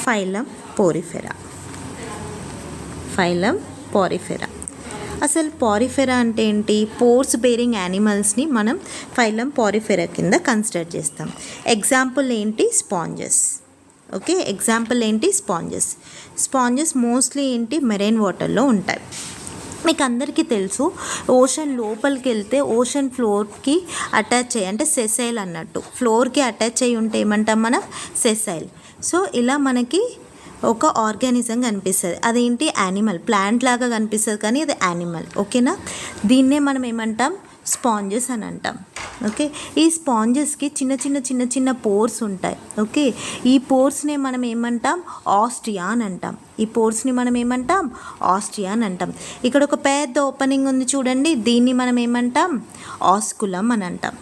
Phylum Porifera. Phylum Porifera. అసలు Porifera అంటే ఏంటి? పోర్స్ బేరింగ్ యానిమల్స్ని మనం ఫైలం పోరిఫెరా కింద కన్సిడర్ చేస్తాం. ఎగ్జాంపుల్ ఏంటి? స్పాంజెస్. ఓకే, ఎగ్జాంపుల్ ఏంటి? స్పాంజెస్. స్పాంజెస్ మోస్ట్లీ ఏంటి? మెరైన్ వాటర్లో ఉంటాయి. మీకు అందరికీ తెలుసు, ఓషన్ లోపలికి వెళ్తే ఓషన్ ఫ్లోర్కి అటాచ్ అయ్యి, అంటే సెసైల్ అన్నట్టు, ఫ్లోర్కి అటాచ్ అయ్యి ఉంటే ఏమంటాం మనం? సెసైల్. సో ఇలా మనకి ఒక ఆర్గానిజం కనిపిస్తుంది. అదేంటి? యానిమల్. ప్లాంట్ లాగా కనిపిస్తుంది కానీ అది యానిమల్. ఓకేనా? దీన్నే మనం ఏమంటాం? స్పాంజెస్ అని అంటాం. ఓకే, ఈ స్పాంజెస్కి చిన్న చిన్న చిన్న చిన్న పోర్స్ ఉంటాయి. ఓకే, ఈ పోర్స్ని మనం ఏమంటాం? ఆస్ట్రియా అని అంటాం. ఈ పోర్స్ని మనం ఏమంటాం? ఆస్ట్రియా అని అంటాం. ఇక్కడ ఒక పెద్ద ఓపెనింగ్ ఉంది చూడండి, దీన్ని మనం ఏమంటాం? ఆస్కులం అని అంటాం.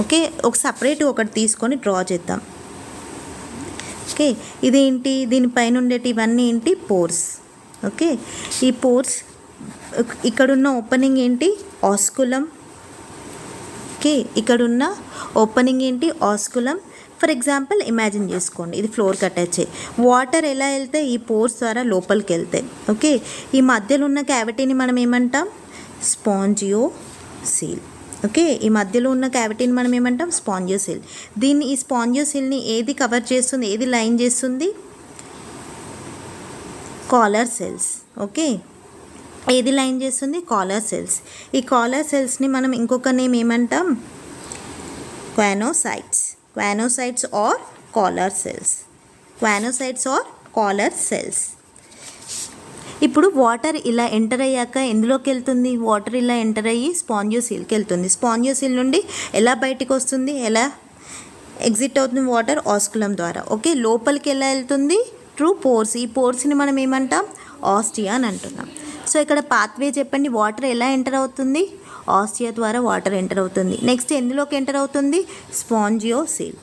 ఓకే, ఒక సపరేట్ ఒకటి తీసుకొని డ్రా చేద్దాం. ఓకే, ఇదేంటి? దీనిపైన ఉండేటి ఇవన్నీ ఏంటి? పోర్స్. ఓకే, ఈ పోర్స్ ఇక్కడున్న ఓపెనింగ్ ఏంటి? ఆస్కులం. ఓకే, ఇక్కడున్న ఓపెనింగ్ ఏంటి? ఆస్కులం. ఫర్ ఎగ్జాంపుల్ ఇమాజిన్ చేసుకోండి, ఇది ఫ్లోర్కి అటాచ్ అయ్యి వాటర్ ఎలా వెళ్తే ఈ పోర్స్ ద్వారా లోపలికి వెళ్తాయి. ఓకే, ఈ మధ్యలో ఉన్న క్యావిటీని మనం ఏమంటాం? స్పాంజియోసీల్. ఓకే, ఈ మధ్యలో ఉన్న క్యావిటీని మనం ఏమంటాం? స్పాంజియోసీల్. ఈ స్పాంజియోసీల్ని ఏది కవర్ చేస్తుంది? ఏది లైన్ చేస్తుంది? Collar cells. ఓకే, ఏది లైన్ చేస్తుంది? Collar cells. ఈ కాలర్ సెల్స్ని మనం ఇంకొక నేమ్ ఏమంటాం? Choanocytes. Choanocytes are collar cells. Choanocytes are collar cells. ఇప్పుడు వాటర్ ఇలా ఎంటర్ అయ్యాక ఎందులోకి వెళ్తుంది? వాటర్ ఇలా ఎంటర్ అయ్యి స్పాంజియోసీల్కి వెళ్తుంది. స్పాంజియోసీల్ నుండి ఎలా బయటికి వస్తుంది? ఎలా ఎగ్జిట్ అవుతుంది వాటర్? ఆస్కులం ద్వారా. ఓకే, లోపలికి ఎలా వెళ్తుంది? Through pores. ఈ పోర్స్ని మనం ఏమంటాం? ఆస్ట్రియా అని అంటున్నాం. సో ఇక్కడ పాత్వే చెప్పండి. వాటర్ ఎలా ఎంటర్ అవుతుంది? ఆస్ట్రియా ద్వారా వాటర్ ఎంటర్ అవుతుంది. నెక్స్ట్ ఎందులోకి ఎంటర్ అవుతుంది? స్పాంజియోసీల్.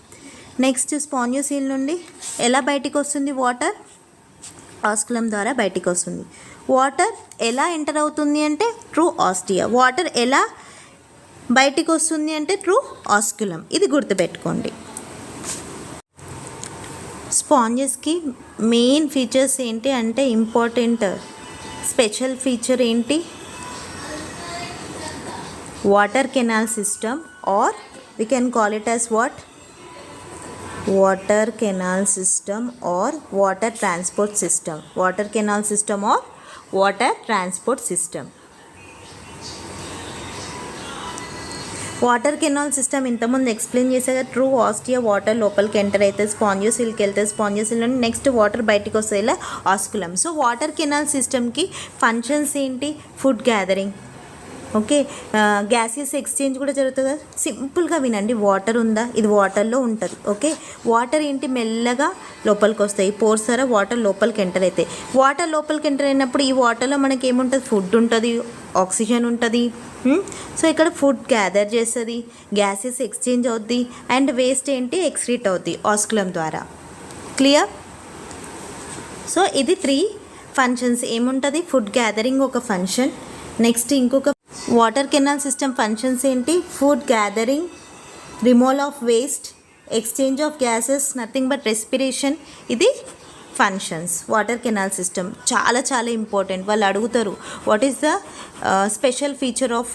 నెక్స్ట్ స్పాంజియోసీల్ నుండి ఎలా బయటికి వస్తుంది వాటర్? ఆస్కులం ద్వారా బయటికి వస్తుంది. వాటర్ ఎలా ఎంటర్ అవుతుంది అంటే త్రూ ఆస్ట్రియా. వాటర్ ఎలా బయటికి వస్తుంది అంటే త్రూ ఆస్కులం. ఇది గుర్తుపెట్టుకోండి. స్పాంజెస్కి మెయిన్ ఫీచర్స్ ఏంటి అంటే, ఇంపార్టెంట్ స్పెషల్ ఫీచర్ ఏంటి? Water canal system, or we can call it as what? Water canal system or water transport system. Water canal system or water transport system. Water canal system ఇంతకుముందు explain చేసాక true Austria water లోపలికి enter అయితే స్పాంజియోసీల్కి వెళ్తే స్పాంజియోసీల్ నుండి next water బయటికి వస్తే ఇలా osculum. So water canal సిస్టమ్కి ఫంక్షన్స్ ఏంటి? Food gathering. Okay, gaseous exchange కూడా జరుగుతుంది కదా. సింపుల్గా వినండి, వాటర్ ఉందా? ఇది వాటర్లో ఉంటుంది. ఓకే, వాటర్ ఏంటి? మెల్లగా లోపలికి వస్తాయి. పోర్స్ ద్వారా వాటర్ లోపలికి ఎంటర్ అవుతాయి. వాటర్ లోపలికి ఎంటర్ అయినప్పుడు ఈ వాటర్లో మనకి ఏముంటుంది? ఫుడ్ ఉంటుంది, ఆక్సిజన్ ఉంటుంది. సో ఇక్కడ ఫుడ్ గ్యాదర్ చేస్తుంది, గ్యాసెస్ ఎక్స్చేంజ్ అవుద్ది, అండ్ వేస్ట్ ఏంటి? ఎక్స్క్రీట్ అవుద్ది ఆస్కులం ద్వారా. క్లియర్? సో ఇది 3 ఫంక్షన్స్. ఏముంటుంది? ఫుడ్ గ్యాదరింగ్ ఒక ఫంక్షన్. నెక్స్ట్ ఇంకొక వాటర్ కెనాల్ సిస్టమ్ ఫంక్షన్స్ ఏంటి? Food gathering, removal of waste, exchange of gases, nothing but respiration. ఇది ఫంక్షన్స్ వాటర్ కెనాల్ సిస్టమ్. చాలా చాలా ఇంపార్టెంట్. వాళ్ళు అడుగుతారు, what is the special feature of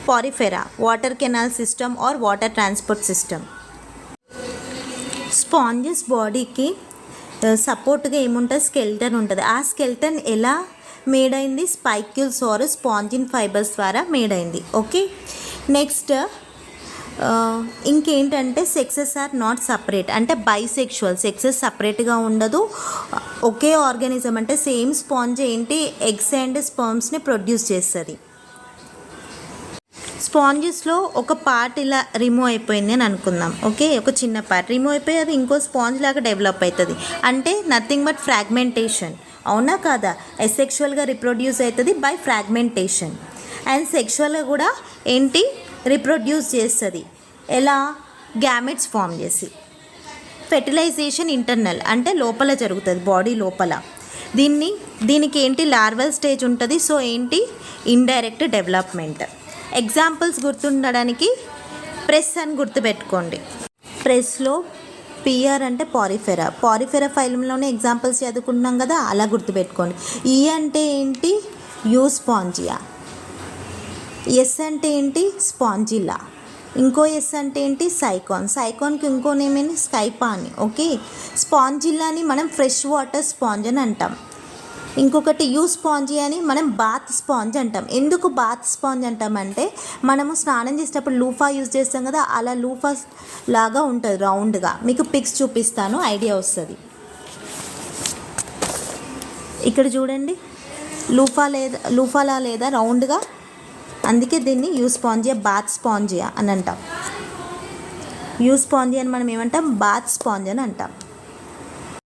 Porifera, water canal system or water transport system. Sponges బాడీకి సపోర్ట్గా ఏముంటుంది? Skeleton ఉంటుంది. ఆ స్కెల్టన్ ఎలా మేడ్ అయింది? స్పైక్యూల్స్ ఆర్ స్పాంజిన్ ఫైబర్స్ ద్వారా మేడ్ అయింది. ఓకే, నెక్స్ట్ ఇంకేంటంటే సెక్సెస్ ఆర్ నాట్ సపరేట్. అంటే బైసెక్షువల్, సెక్సెస్ సపరేట్గా ఉండదు. ఒకే ఆర్గానిజం అంటే సేమ్ స్పాంజ్ ఏంటి? ఎగ్స్ అండ్ స్పర్మ్స్ని ప్రొడ్యూస్ చేస్తుంది. స్పాంజెస్లో ఒక పార్ట్ ఇలా రిమూవ్ అయిపోయింది అని అనుకుందాం. ఓకే, ఒక చిన్న పార్ట్ రిమూవ్ అయిపోయి అది ఇంకో స్పాంజ్ లాగా డెవలప్ అవుతుంది. అంటే నథింగ్ బట్ ఫ్రాగ్మెంటేషన్. అవునా కాదా? అసెక్షువల్గా రిప్రొడ్యూస్ అవుతుంది బై ఫ్రాగ్మెంటేషన్. అండ్ సెక్షువల్గా కూడా ఏంటి? రిప్రొడ్యూస్ చేస్తుంది. ఎలా? గ్యామెట్స్ ఫామ్ చేసి. ఫెర్టిలైజేషన్ ఇంటర్నల్, అంటే లోపల జరుగుతుంది, బాడీ లోపల. దీనికి ఏంటి? లార్వల్ స్టేజ్ ఉంటుంది. సో ఏంటి? Indirect development. ఎగ్జాంపుల్స్ గుర్తుండడానికి ప్రెస్ అని గుర్తుపెట్టుకోండి. ప్రెస్లో పిఆర్ అంటే పారిఫెరా. పారిఫెరా ఫైలంలోనే ఎగ్జాంపుల్స్ చదువుకుంటున్నాం కదా, అలా గుర్తుపెట్టుకోండి. ఈ అంటే ఏంటి? యూస్పాంజియా. ఎస్ అంటే ఏంటి? స్పాంజిలా. ఇంకో ఎస్ అంటే ఏంటి? సైకాన్. సైకాన్కి ఇంకో నేమ్ ఏంటి? స్కైపా అని. ఓకే. స్పాంజిల్లాని మనం ఫ్రెష్ వాటర్ స్పాంజ్ అని అంటాం. ఇంకొకటి యూ స్పాంజీ అని మనం బాత్ స్పాంజ్ అంటాం. ఎందుకు బాత్ స్పాంజ్ అంటామంటే మనము స్నానం చేసేటప్పుడు లూఫా యూజ్ చేస్తాం కదా, అలా లూఫా లాగా ఉంటుంది రౌండ్గా. మీకు పిక్స్ చూపిస్తాను, ఐడియా వస్తుంది. ఇక్కడ చూడండి, లూఫాలా లేదా రౌండ్గా, అందుకే దీన్ని యూ స్పాంజియా, బాత్ స్పాంజియా అని అంటాం. యూ స్పాంజియా అని మనం ఏమంటాం? బాత్ స్పాంజ్ అని అంటాం.